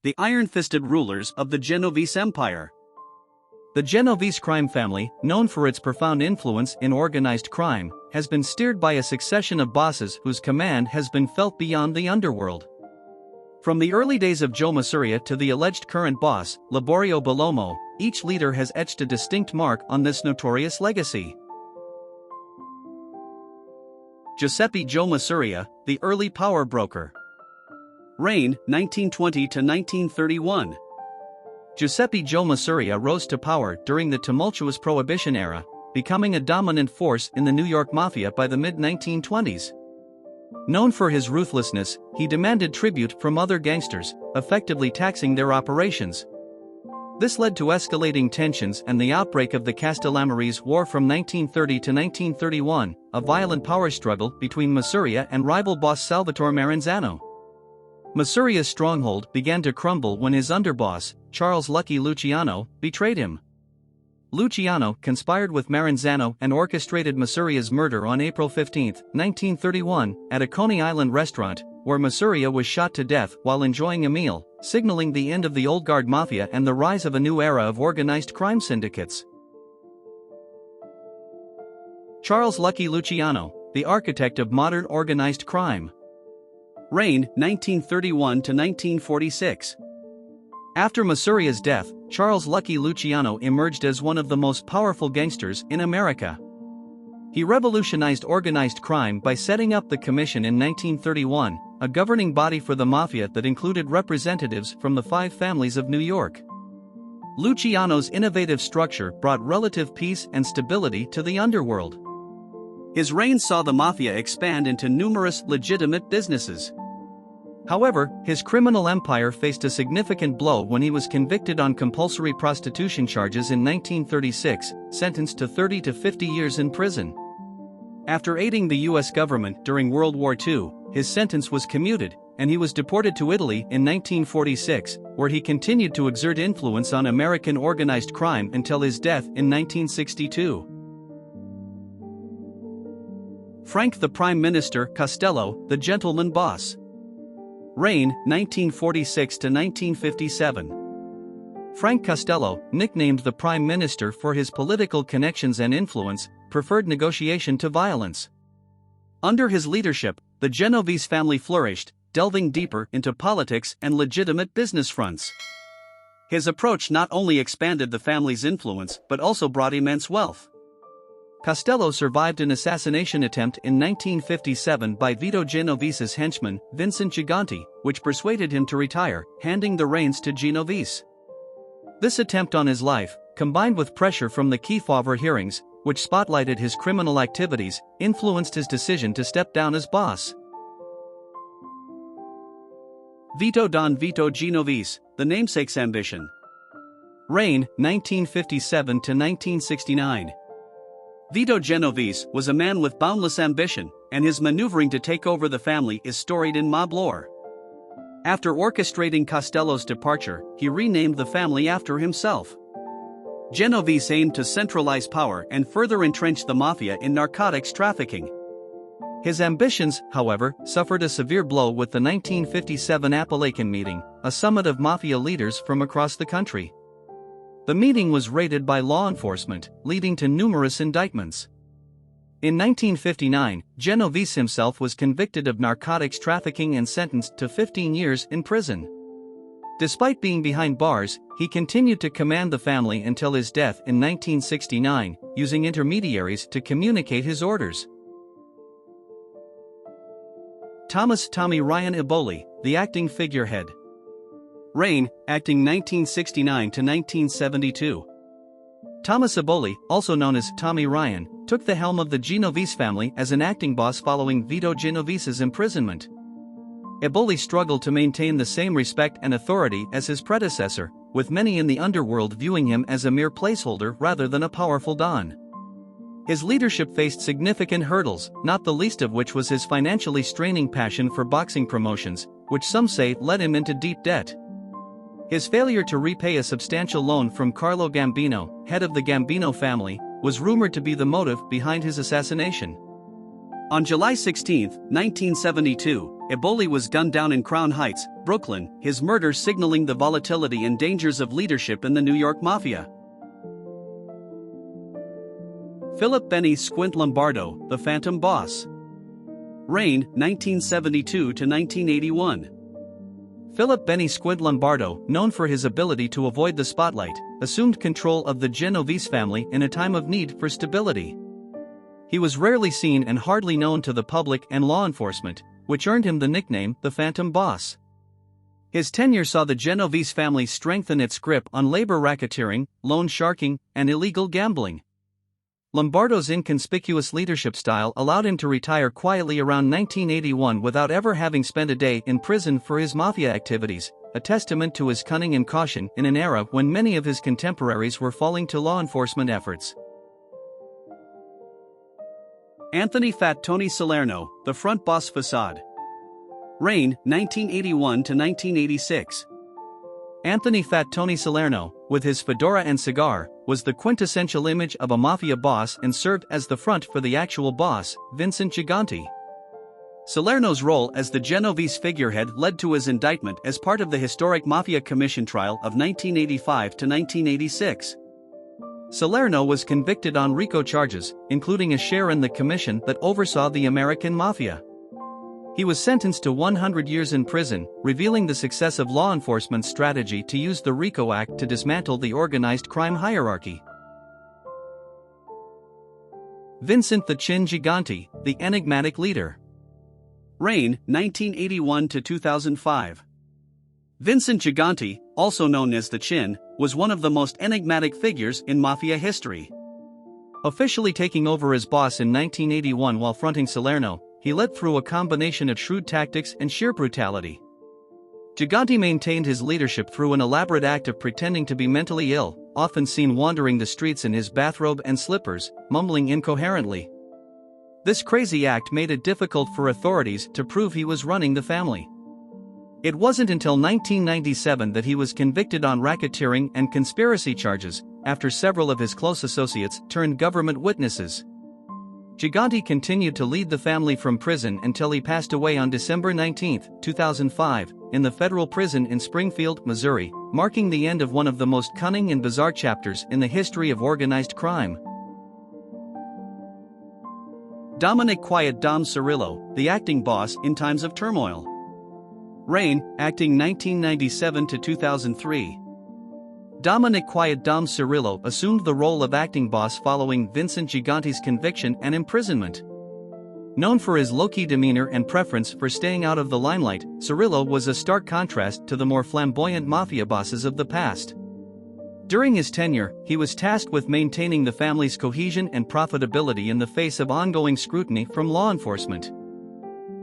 the iron-fisted rulers of the Genovese Empire. The Genovese crime family, known for its profound influence in organized crime, has been steered by a succession of bosses whose command has been felt beyond the underworld. From the early days of Joe Murria to the alleged current boss, Laboro Bomo, each leader has etched a distinct mark on this notorious legacy. Giuseppe Joe Murria, the early power broker. Reign, 1920 to 1931. Giuseppe Joe Murria rose to power during the tumultuous Prohibition era, becoming a dominant force in the New York Mafia by the mid-1920s. Known for his ruthlessness, he demanded tribute from other gangsters, effectively taxing their operations. This led to escalating tensions and the outbreak of the Castellammarese War from 1930 to 1931, a violent power struggle between Murria and rival boss Salvatore Maranzano. Murria's stronghold began to crumble when his underboss, Charles "Lucky" Luciano, betrayed him. Luciano conspired with Maranzano and orchestrated Murria's murder on April 15, 1931, at a Coney Island restaurant, where Murria was shot to death while enjoying a meal, signaling the end of the old guard mafia and the rise of a new era of organized crime syndicates. Charles "Lucky" Luciano, the architect of modern organized crime. Reign, 1931 to 1946. After Murria's death, Charles "Lucky" Luciano emerged as one of the most powerful gangsters in America. He revolutionized organized crime by setting up the Commission in 1931, a governing body for the mafia that included representatives from the 5 families of New York. Luciano's innovative structure brought relative peace and stability to the underworld. His reign saw the mafia expand into numerous legitimate businesses. However, his criminal empire faced a significant blow when he was convicted on compulsory prostitution charges in 1936, sentenced to 30 to 50 years in prison. After aiding the U.S. government during World War II, his sentence was commuted, and he was deported to Italy in 1946, where he continued to exert influence on American organized crime until his death in 1962. Frank the Prime Minister Costello, the gentleman boss. Reign, 1946 to 1957. Frank Costello, nicknamed the Prime Minister for his political connections and influence, preferred negotiation to violence. Under his leadership, the Genovese family flourished, delving deeper into politics and legitimate business fronts. His approach not only expanded the family's influence but also brought immense wealth. Costello survived an assassination attempt in 1957 by Vito Genovese's henchman, Vincent Jiganti, which persuaded him to retire, handing the reins to Genovese. This attempt on his life, combined with pressure from the Kefauver hearings, which spotlighted his criminal activities, influenced his decision to step down as boss. Vito Don Vito Genovese, the namesake's ambition. Reign, 1957 to 1969. Vito Genovese was a man with boundless ambition, and his maneuvering to take over the family is storied in mob lore. After orchestrating Costello's departure, he renamed the family after himself. Genovese aimed to centralize power and further entrench the mafia in narcotics trafficking. His ambitions, however, suffered a severe blow with the 1957 Appalachian meeting, a summit of mafia leaders from across the country. The meeting was raided by law enforcement, leading to numerous indictments. In 1959, Genovese himself was convicted of narcotics trafficking and sentenced to 15 years in prison. Despite being behind bars, he continued to command the family until his death in 1969, using intermediaries to communicate his orders. Thomas Tommy Ryan Eboli, the acting figurehead. Reign, acting 1969 to 1972. Thomas Eboli, also known as Tommy Ryan, took the helm of the Genovese family as an acting boss following Vito Genovese's imprisonment. Eboli struggled to maintain the same respect and authority as his predecessor, with many in the underworld viewing him as a mere placeholder rather than a powerful don. His leadership faced significant hurdles, not the least of which was his financially straining passion for boxing promotions, which some say led him into deep debt. His failure to repay a substantial loan from Carlo Gambino, head of the Gambino family, was rumored to be the motive behind his assassination. On July 16, 1972, Eboli was gunned down in Crown Heights, Brooklyn, his murder signaling the volatility and dangers of leadership in the New York Mafia. Philip Benny Squint Lombardo, the Phantom Boss. Reign, 1972 to 1981. Philip Benny Squint Lombardo, known for his ability to avoid the spotlight, assumed control of the Genovese family in a time of need for stability. He was rarely seen and hardly known to the public and law enforcement, which earned him the nickname the Phantom Boss. His tenure saw the Genovese family strengthen its grip on labor racketeering, loan sharking, and illegal gambling. Lombardo's inconspicuous leadership style allowed him to retire quietly around 1981 without ever having spent a day in prison for his mafia activities, a testament to his cunning and caution in an era when many of his contemporaries were falling to law enforcement efforts. Anthony Fat Tony Salerno, the Front Boss Facade. Reign, 1981 to 1986. Anthony Fat Tony Salerno, with his fedora and cigar, was the quintessential image of a mafia boss and served as the front for the actual boss, Vincent Jiganti. Salerno's role as the Genovese figurehead led to his indictment as part of the historic Mafia Commission trial of 1985 to 1986. Salerno was convicted on RICO charges, including a share in the commission that oversaw the American Mafia. He was sentenced to 100 years in prison, revealing the success of law enforcement's strategy to use the RICO Act to dismantle the organized crime hierarchy. Vincent the Chin Jiganti, the enigmatic leader. Reign, 1981 to 2005. Vincent Jiganti, also known as the Chin, was one of the most enigmatic figures in Mafia history. Officially taking over as boss in 1981 while fronting Salerno, he led through a combination of shrewd tactics and sheer brutality. Jiganti maintained his leadership through an elaborate act of pretending to be mentally ill, often seen wandering the streets in his bathrobe and slippers, mumbling incoherently. This crazy act made it difficult for authorities to prove he was running the family. It wasn't until 1997 that he was convicted on racketeering and conspiracy charges, after several of his close associates turned government witnesses. Jiganti continued to lead the family from prison until he passed away on December 19, 2005, in the federal prison in Springfield, Missouri, marking the end of one of the most cunning and bizarre chapters in the history of organized crime. Dominic Quiet Dom Cirillo, the acting boss in times of turmoil. Reign, acting 1997 to 2003. Dominic Quiet Dom Cirillo assumed the role of acting boss following Vincent Giganti's conviction and imprisonment. Known for his low-key demeanor and preference for staying out of the limelight, Cirillo was a stark contrast to the more flamboyant mafia bosses of the past. During his tenure, he was tasked with maintaining the family's cohesion and profitability in the face of ongoing scrutiny from law enforcement.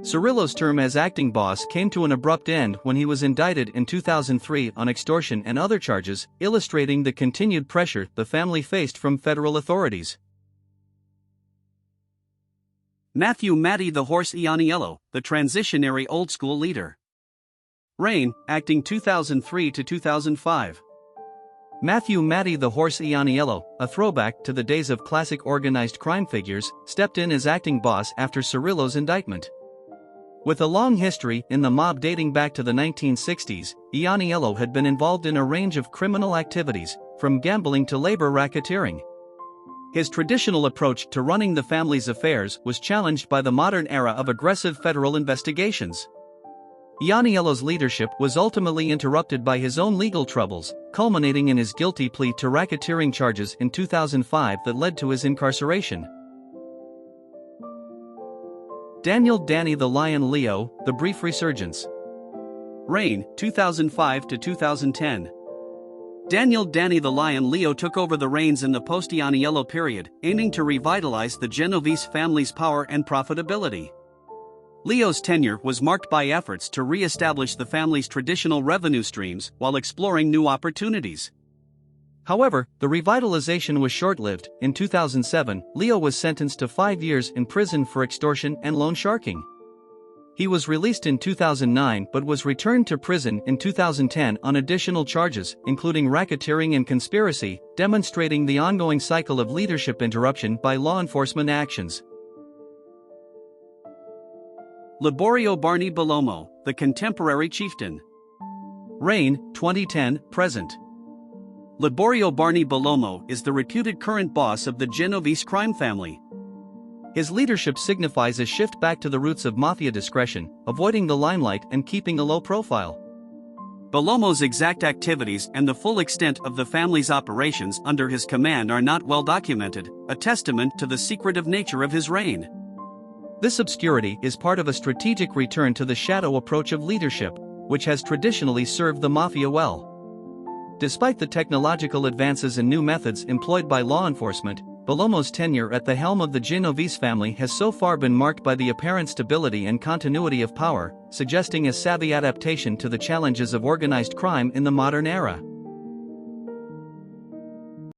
Cirillo's term as acting boss came to an abrupt end when he was indicted in 2003 on extortion and other charges, illustrating the continued pressure the family faced from federal authorities. Matty the Horse Ianiello, the transitionary old-school leader. Reign, acting 2003 to 2005. Matty the Horse Ianiello, a throwback to the days of classic organized crime figures, stepped in as acting boss after Cirillo's indictment. With a long history in the mob dating back to the 1960s, Ianiello had been involved in a range of criminal activities, from gambling to labor racketeering. His traditional approach to running the family's affairs was challenged by the modern era of aggressive federal investigations. Ianiello's leadership was ultimately interrupted by his own legal troubles, culminating in his guilty plea to racketeering charges in 2005 that led to his incarceration. Dany the Lion Leo, the brief resurgence. Reign, 2005 to 2010. Dany the Lion Leo took over the reins in the post-Ianiello period, aiming to revitalize the Genovese family's power and profitability. Leo's tenure was marked by efforts to re-establish the family's traditional revenue streams while exploring new opportunities. However, the revitalization was short-lived. In 2007, Leo was sentenced to 5 years in prison for extortion and loan sharking. He was released in 2009 but was returned to prison in 2010 on additional charges, including racketeering and conspiracy, demonstrating the ongoing cycle of leadership interruption by law enforcement actions. Laboro Bomo, the contemporary chieftain. Reign, 2010-present. Laboro Bomo is the reputed current boss of the Genovese crime family. His leadership signifies a shift back to the roots of mafia discretion, avoiding the limelight and keeping a low profile. Bomo's exact activities and the full extent of the family's operations under his command are not well documented, a testament to the secretive nature of his reign. This obscurity is part of a strategic return to the shadow approach of leadership, which has traditionally served the mafia well. Despite the technological advances and new methods employed by law enforcement, Bomo's tenure at the helm of the Genovese family has so far been marked by the apparent stability and continuity of power, suggesting a savvy adaptation to the challenges of organized crime in the modern era.